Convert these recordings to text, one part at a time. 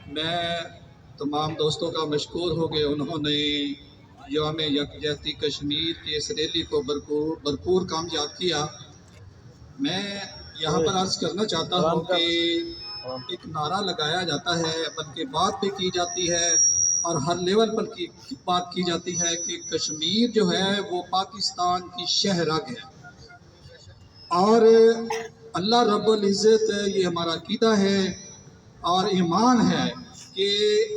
میں تمام دوستوں کا مشکور ہوں کہ انہوں نے یوم یکجہتی کشمیر کی اس ریلی کو بھرپور کامیاب کیا۔ میں یہاں پر عرض کرنا چاہتا ہوں کہ ایک نعرہ لگایا جاتا ہے، بلکہ بات بھی کی جاتی ہے اور ہر لیول پر کی بات کی جاتی ہے کہ کشمیر جو ہے وہ پاکستان کی شہ رگ ہے، اور اللہ رب العزت یہ ہمارا عقیدہ ہے اور ایمان ہے کہ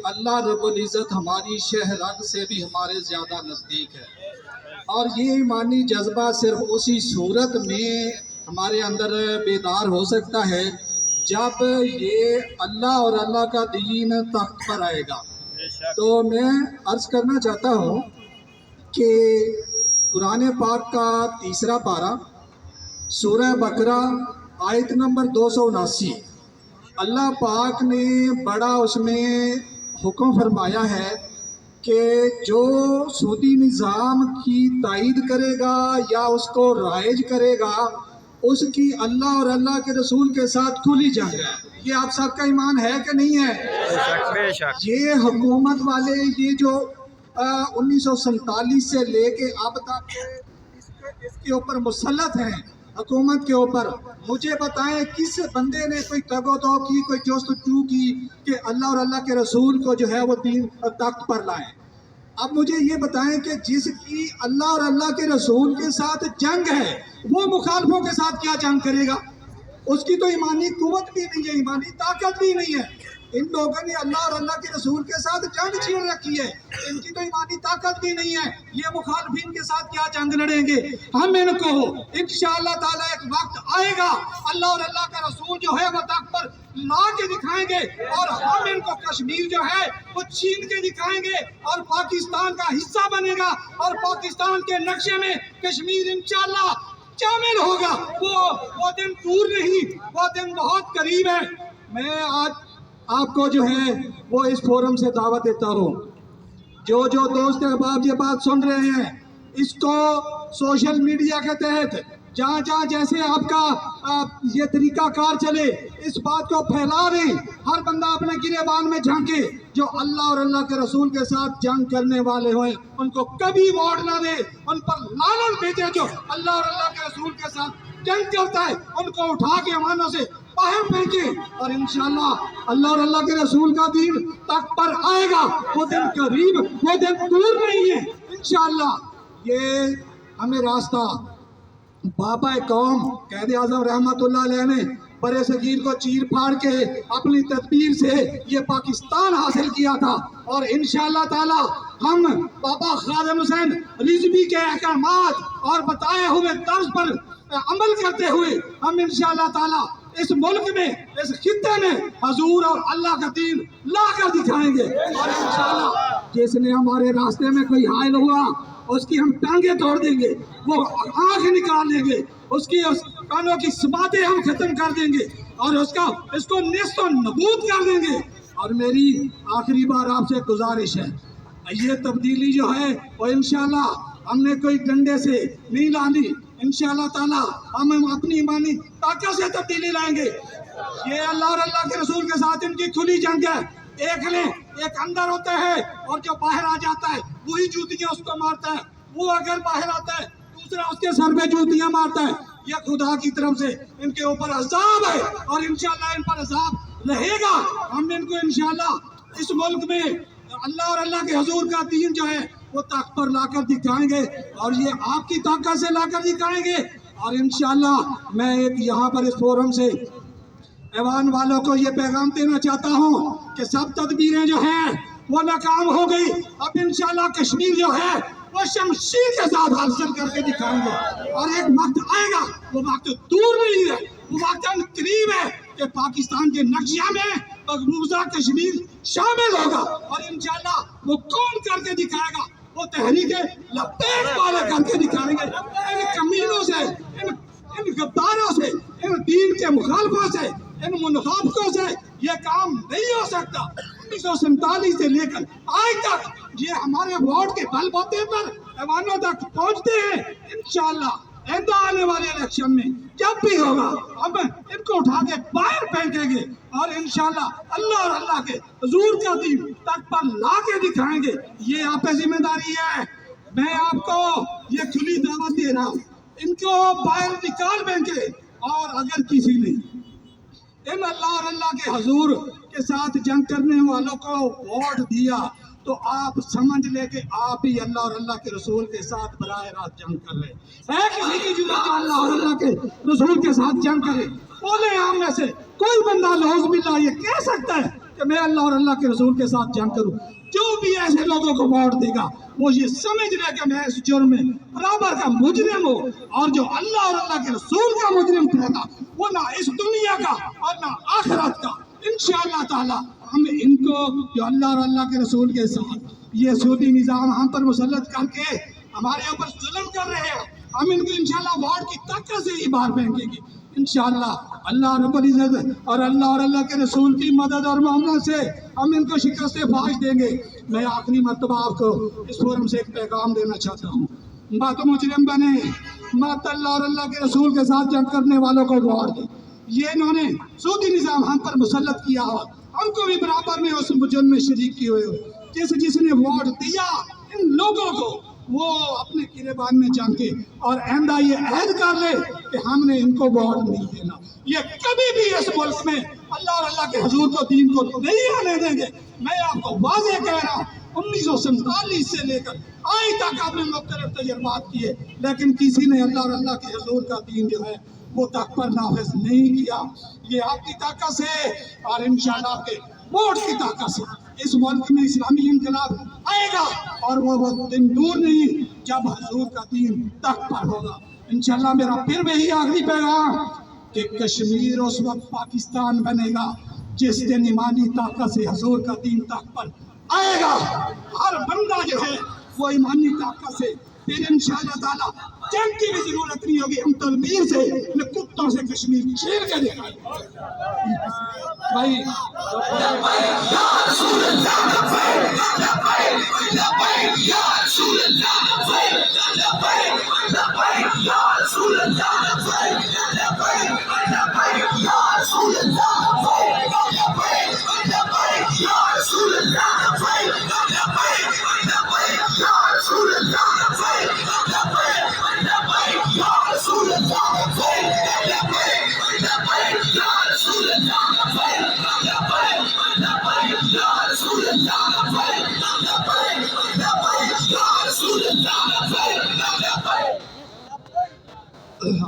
اللہ رب العزت ہماری شہ رگ سے بھی ہمارے زیادہ نزدیک ہے، اور یہ ایمانی جذبہ صرف اسی صورت میں ہمارے اندر بیدار ہو سکتا ہے جب یہ اللہ اور اللہ کا دین تخت پر آئے گا۔ تو میں عرض کرنا چاہتا ہوں کہ قرآن پاک کا 3 پارہ سورہ بقرہ آیت نمبر 279، اللہ پاک نے بڑا اس میں حکم فرمایا ہے کہ جو سودی نظام کی تائید کرے گا یا اس کو رائج کرے گا، اس کی اللہ اور اللہ کے رسول کے ساتھ کھلی جنگ ہے۔ یہ آپ سب کا ایمان ہے کہ نہیں ہے؟ بے شک۔ یہ حکومت والے یہ جو 1947 سے لے کے اب تک اس کے اوپر مسلط ہیں، حکومت کے اوپر، مجھے بتائیں کس بندے نے کوئی تگ و دو کی، کوئی جستجو کی کہ اللہ اور اللہ کے رسول کو جو ہے وہ دین تخت پر لائیں؟ اب مجھے یہ بتائیں کہ جس کی اللہ اور اللہ کے رسول کے ساتھ جنگ ہے، وہ مخالفوں کے ساتھ کیا جنگ کرے گا؟ اس کی تو ایمانی قوت بھی نہیں ہے، ایمانی طاقت بھی نہیں ہے۔ ان لوگوں نے اللہ اور اللہ کے رسول کے ساتھ جنگ چھیڑ رکھی ہے، ان کی تو ایمانی طاقت بھی نہیں ہے، یہ مخالفین کے ساتھ کیا جنگ لڑیں گے؟ ہم ان کو انشاءاللہ تعالیٰ ایک وقت آئے گا، اللہ اور اللہ کا رسول جو ہے وہ تخت پر لا کے دکھائیں گے، اور ہم ان کو کشمیر جو ہے وہ چھین کے دکھائیں گے اور پاکستان کا حصہ بنے گا، اور پاکستان کے نقشے میں کشمیر انشاءاللہ شامل ہوگا۔ وہ دن دور نہیں، وہ دن بہت قریب ہے۔ میں آج آپ کو جو ہے وہ اس فورم سے دعوت دیتا ہوں، جو دوست احباب یہ بات سن رہے ہیں، اس کو سوشل میڈیا کے تحت جہاں جہاں جیسے آپ کا یہ طریقہ کار چلے، اس بات کو پھیلا دیں، ہر بندہ اپنے گریبان میں جھانکے، جو اللہ اور اللہ کے رسول کے ساتھ جنگ کرنے والے ہوئے ان کو کبھی ووٹ نہ دے، ان پر لعنت بھیجے۔ جو اللہ اور اللہ کے رسول کے ساتھ جنگ کرتا ہے ان کو اٹھا کے امانوں سے باہر پھینکے، اور انشاءاللہ اللہ اور اللہ کے رسول کا دین تخت پر آئے گا۔ وہ دن قریب، وہ دن دور نہیں ہے انشاءاللہ۔ یہ ہمیں راستہ بابا قوم قائد اعظم رحمت اللہ علیہ نے برے صغیر کو چیر پھاڑ کے اپنی تدبیر سے یہ پاکستان حاصل کیا تھا، اور انشاءاللہ تعالی ہم بابا خادم حسین رضوی کے احکامات اور بتائے ہوئے طرز پر عمل کرتے ہوئے ہم انشاءاللہ تعالی اس ملک میں، اس خطے میں حضور اور اللہ کا دین لا کر دکھائیں گے، اور انشاءاللہ جس نے ہمارے راستے میں کوئی حائل ہوا اس کی ہم ٹانگیں توڑ دیں گے، وہ آنکھ نکال دیں گے، اس کانوں کی سماعتیں ہم ختم کر دیں گے، اور اس کو نیست و نابود کر دیں گے۔ اور میری آخری بار آپ سے گزارش ہے، یہ تبدیلی جو ہے وہ انشاءاللہ ہم نے کوئی ڈنڈے سے نہیں لانی، انشاءاللہ تعالی ہم اپنی ایمانی طاقت سے تبدیلی لائیں گے۔ یہ اللہ اور اللہ کے رسول کے ساتھ ان کی کھلی جنگ ہے۔ ایک اندر ہوتا ہے اور جو باہر آ جاتا ہے وہی جوتیاں اس کو مارتا ہے، وہ اگر باہر آتا ہے دوسرا اس کے سر پہ جوتیاں مارتا ہے۔ یہ خدا کی طرف سے ان کے اوپر عذاب ہے، اور انشاءاللہ ان پر عذاب رہے گا۔ ہم ان کو انشاءاللہ اس ملک میں اللہ اور اللہ کے حضور کا دین جو ہے وہ تخت پر لا کر دکھائیں گے، اور یہ آپ کی طاقت سے لا کر دکھائیں گے۔ اور انشاءاللہ میں ایک یہاں پر اس فورم سے ایوان والوں کو یہ پیغام دینا چاہتا ہوں کہ سب تدبیریں جو ہیں وہ ناکام ہو گئی، اب انشاءاللہ کشمیر جو ہے وہ شمشیر کے ساتھ حاصل کر کے دکھائیں گے، اور ایک وقت آئے گا، وہ وقت دور نہیں ہے، وہ وقت قریب ہے کہ پاکستان کے نقشہ میں مقبوضہ کشمیر شامل ہوگا، اور انشاءاللہ وہ کون کر کے دکھائے گا؟ وہ تحریک لبیک والے کر کے دکھائیں گے۔ ان کمینوں سے، ان غداروں سے، ان دین کے مخالفوں سے، ان منافقوں سے یہ کام نہیں ہو سکتا۔ 1947 سے لے کر آج تک یہ ہمارے ووٹ کے بل بوتے پر ایوانوں تک پہنچتے ہیں۔ انشاءاللہ آئندہ آنے والے الیکشن میں جب بھی ہوگا ہم ان کو اٹھا کے باہر پھینکیں گے، اور انشاءاللہ اللہ اور اللہ کے حضور کا دین تک پر لا کے دکھائیں گے. یہ آپ پہ ذمہ داری ہے. میں آپ کو یہ کھلی دعوت دے رہا ہوں، ان کو باہر نکال دیں گے. اور اگر کسی نے ان اللہ اور اللہ کے حضور کے ساتھ جنگ کرنے والوں کو ووٹ دیا تو آپ سمجھ لے کہ آپ ہی اللہ اور اللہ کے رسول کے ساتھ براہ راست جنگ کر رہے ہیں. کسی کی ضرورت ہے اللہ اور اللہ کے رسول کے ساتھ جنگ کرے؟ بولے ہم میں سے کوئی بندہ نعوذ باللہ یہ کہہ سکتا ہے کہ میں اللہ اور اللہ کے رسول کے ساتھ جنگ کروں؟ جو بھی ایسے لوگوں کو ووٹ دے گا وہ یہ سمجھ لے کہ میں اس جرم میں برابر کا مجرم ہوں، اور جو اللہ اور اللہ کے رسول کا مجرم ٹھہرا وہ نہ اس دنیا کا اور نہ آخرت کا. انشاءاللہ تعالی ہم ان کو جو اللہ اور اللہ کے رسول کے ساتھ یہ سودی نظام ہم پر مسلط کر کے ہمارے اوپر ظلم کر رہے ہیں، ہم ان کو انشاءاللہ ووٹ کی طاقت سے ہی باہر پھینکیں گے. انشاءاللہ اللہ رب العزت اور اللہ کے رسول کی مدد اور معاملات سے ہم ان کو شکست فاش دیں گے. میں آخری مرتبہ آپ کو اس فورم سے ایک پیغام دینا چاہتا ہوں، مت مجرم بنے، مت اللہ اور اللہ کے رسول کے ساتھ جنگ کرنے والوں کو ووٹ دیں. یہ انہوں نے سودی نظام ہم پر مسلط کیا ہو، ہم کو بھی برابر میں اس مجرم میں شریک کیے ہوئے ہو. جس نے ووٹ دیا ان لوگوں کو وہ اپنے گریبان میں جان کے اور آئندہ یہ عہد کر لے کہ ہم نے ان کو ووٹ نہیں دینا. یہ کبھی بھی اس ملک میں اللہ اور اللہ کے حضور کو دین کو نہیں آنے دیں گے. میں آپ کو واضح کہہ رہا ہوں، 1947 سے لے کر آج تک آپ نے مختلف تجربات کیے لیکن کسی نے اللہ اور اللہ کے حضور کا دین جو ہے وہ تک پر نافذ نہیں کیا. یہ آپ کی طاقت سے اور انشاءاللہ آپ کے ووٹ کی طاقت سے اس ملک میں اسلامی انقلاب آئے گا، اور وہ دن دور نہیں جب حضور کا دین تک پر ہوگا. انشاءاللہ میرا پھر وہی آخری پیغام کہ کشمیر اس وقت پاکستان بنے گا جس دن ایمانی طاقت سے حضور کا دین تک پر آئے گا. ہر بندہ جو ہے وہ ایمانی طاقت سے پھر انشاءاللہ تعالیٰ جنگ کی بھی ضرورت نہیں ہوگی. ہم تدبیر سے کتوں سے کشمیر چھیڑ کے دکھائیں بھائی.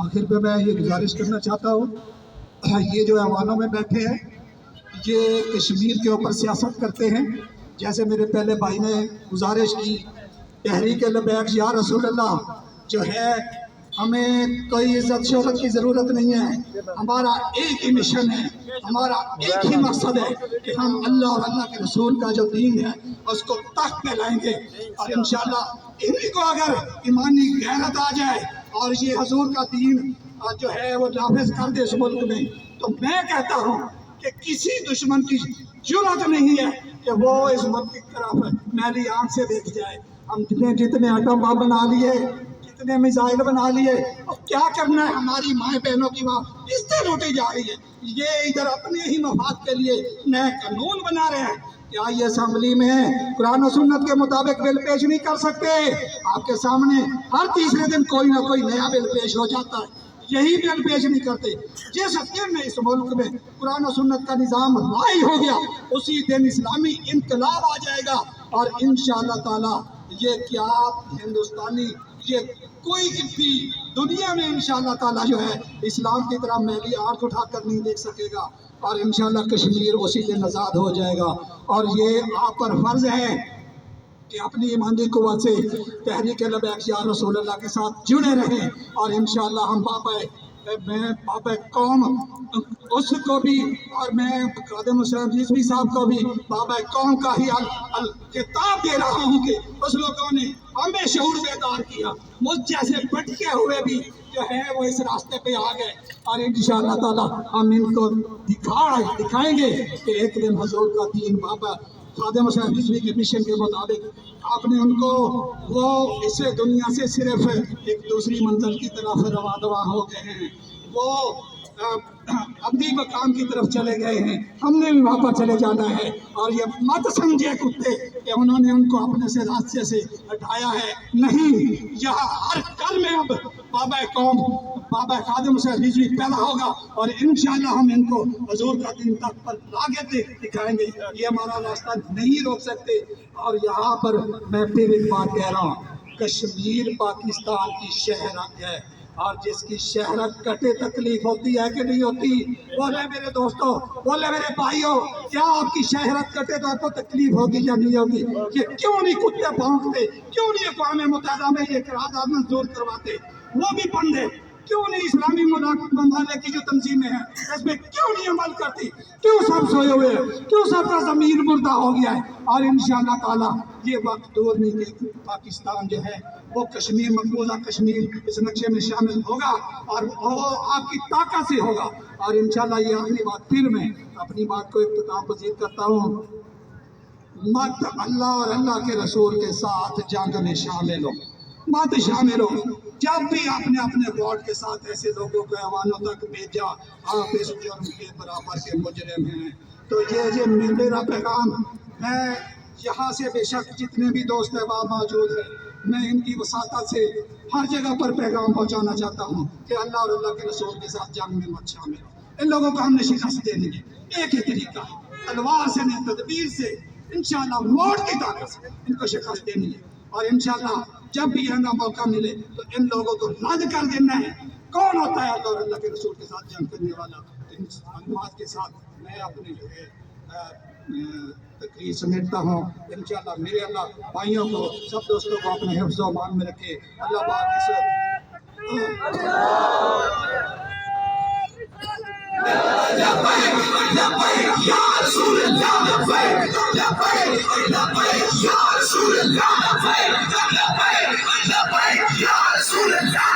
آخر پہ میں یہ گزارش کرنا چاہتا ہوں، یہ جو ایوانوں میں بیٹھے ہیں یہ کشمیر کے اوپر سیاست کرتے ہیں. جیسے میرے پہلے بھائی نے گزارش کی، تحریک لبیک یا رسول اللہ جو ہے ہمیں کوئی عزت شہرت کی ضرورت نہیں ہے. ہمارا ایک ہی مشن ہے، ہمارا ایک ہی مقصد ہے کہ ہم اللہ اور اللہ کے رسول کا جو دین ہے اس کو تخت پہ لائیں گے. اور انشاءاللہ انہیں کو اگر ایمانی غیرت آ جائے اور یہ حضور کا دین جو ہے وہ نافذ کر دے اس ملک میں، تو میں کہتا ہوں کہ کسی دشمن کی ضرورت نہیں ہے کہ وہ اس ملک کی طرف میلی آنکھ سے دیکھ جائے. ہم جتنے ایٹم بم بنا لیے، جتنے میزائل بنا لیے، اور کیا کرنا ہے؟ ہماری مائیں بہنوں کی وہاں عزتیں لوٹی جا رہی ہے. یہ ادھر اپنے ہی مفاد کے لیے نئے قانون بنا رہے ہیں. کیا یہ اسمبلی میں قرآن و سنت کے مطابق بل پیش نہیں کر سکتے؟ آپ کے سامنے ہر تیسرے دن کوئی نہ کوئی نیا بل پیش ہو جاتا ہے. یہی بل پیش نہیں کرتے. جس دن میں اس ملک میں قرآن و سنت کا نظام لائی ہو گیا اسی دن اسلامی انقلاب آ جائے گا. اور انشاءاللہ تعالی یہ کیا ہندوستانی یہ کوئی بھی دنیا میں انشاءاللہ تعالی جو ہے اسلام کی طرح میلی آنکھ اٹھا کر نہیں دیکھ سکے گا. اور انشاءاللہ کشمیر اسی دن آزاد ہو جائے گا. اور یہ آپ پر فرض ہے کہ اپنی ایمانی قوت سے تحریک لبیک یا رسول اللہ کے ساتھ جڑے رہیں. اور انشاءاللہ ہم پاپا قوم اس کو بھی اور میں خادم حسین رضوی صاحب کو بھی بابا قوم کا ہی خطاب دے رہا ہوں کہ اس لوگوں نے ہمیں شعور بیدار کیا. مجھ جیسے بھٹکے ہوئے بھی جو ہے وہ اس راستے پہ آ گئے. اور انشاءاللہ تعالی ہم ان کو دکھائیں گے کہ ایک دن حضور کا دین بابا خادم حسین رضوی کے مشن کے مطابق آپ نے ان کو وہ اس دنیا سے صرف ایک دوسری منزل کی طرف رواں ہو گئے ہیں. وہ اپنی مقام کی طرف چلے گئے ہیں، ہم نے بھی وہاں پر چلے جانا ہے۔ اور یہ مت سمجھے کتے کہ انہوں نے ان کو اپنے سے راستے سے ہٹایا ہے، نہیں، یہاں ہر گھر میں اب بابا قوم، بابا خادم سے رضوی پیدا ہوگا، اور انشاءاللہ ہم ان کو حضور کا دین تک پر آگے دکھائیں گے، یہ ہمارا راستہ نہیں روک سکتے۔ اور یہاں پر میں پھر ایک بات کہہ رہا ہوں، کشمیر پاکستان کی شہرت ہے، اور جس کی شہرت کٹے تکلیف ہوتی ہے کہ نہیں ہوتی؟ بولے میرے دوستوں، بولے میرے بھائیوں، کیا آپ کی شہرت کٹے تو آپ کو تکلیف ہوگی یا نہیں ہوگی؟ یہ کیوں نہیں کتے بھونکتے؟ کیوں نہیں اقوام متحدہ میں یہ قرارداد منظور کرواتے؟ وہ بھی بندے کیوں نہیں اسلامی ممالک کی جو تنظیمیں ہیں اس میں کیوں نہیں عمل کرتی؟ کیوں سب سوئے ہوئے ہیں؟ کیوں سب کا ضمیر مردہ ہو گیا ہے؟ اور انشاءاللہ تعالی یہ وقت دور نہیں کہ پاکستان جو ہے وہ کشمیر، مقبوضہ کشمیر اس نقشے میں شامل ہوگا، اور وہ آپ کی طاقت سے ہوگا۔ اور انشاءاللہ یہ آخری بات، پھر میں اپنی بات کو اختتام پذیر کرتا ہوں، مت اللہ اور اللہ کے رسول کے ساتھ جنگ میں شامل ہو، مت شامل ہو۔ جب بھی آپ نے اپنے ووٹ کے ساتھ ایسے لوگوں کو ایوانوں تک بھیجا، آپ اس جرم کے برابر کے مجرم ہیں۔ تو یہ میرا پیغام ہے، یہاں سے بے شک جتنے بھی دوست احباب موجود ہیں، میں ان کی وساطت سے ہر جگہ پر پیغام پہنچانا چاہتا ہوں کہ اللہ اور اللہ کے رسول کے ساتھ جنگ میں مت شامل ہو۔ ان لوگوں کو ہم نے شکست دینی ہے، ایک ہی طریقہ ہے، تلوار سے نہیں، تدبیر سے، انشاءاللہ ووٹ کی طاقت سے ان کو شکست دینی ہے۔ اور انشاءاللہ جب بھی ہمیں موقع ملے تو ان لوگوں کو رد کر دینا ہے۔ کون ہوتا ہے اللہ اور اللہ کے رسول کے ساتھ جنگ کرنے والا؟ ان معلومات کے ساتھ میں اپنے جو ہے تقریر سمیٹتا ہوں۔ انشاءاللہ میرے اللہ بھائیوں کو، سب دوستوں کو اپنے حفظ و امان میں رکھے۔ اللہ پاک اس Ya Rasulullah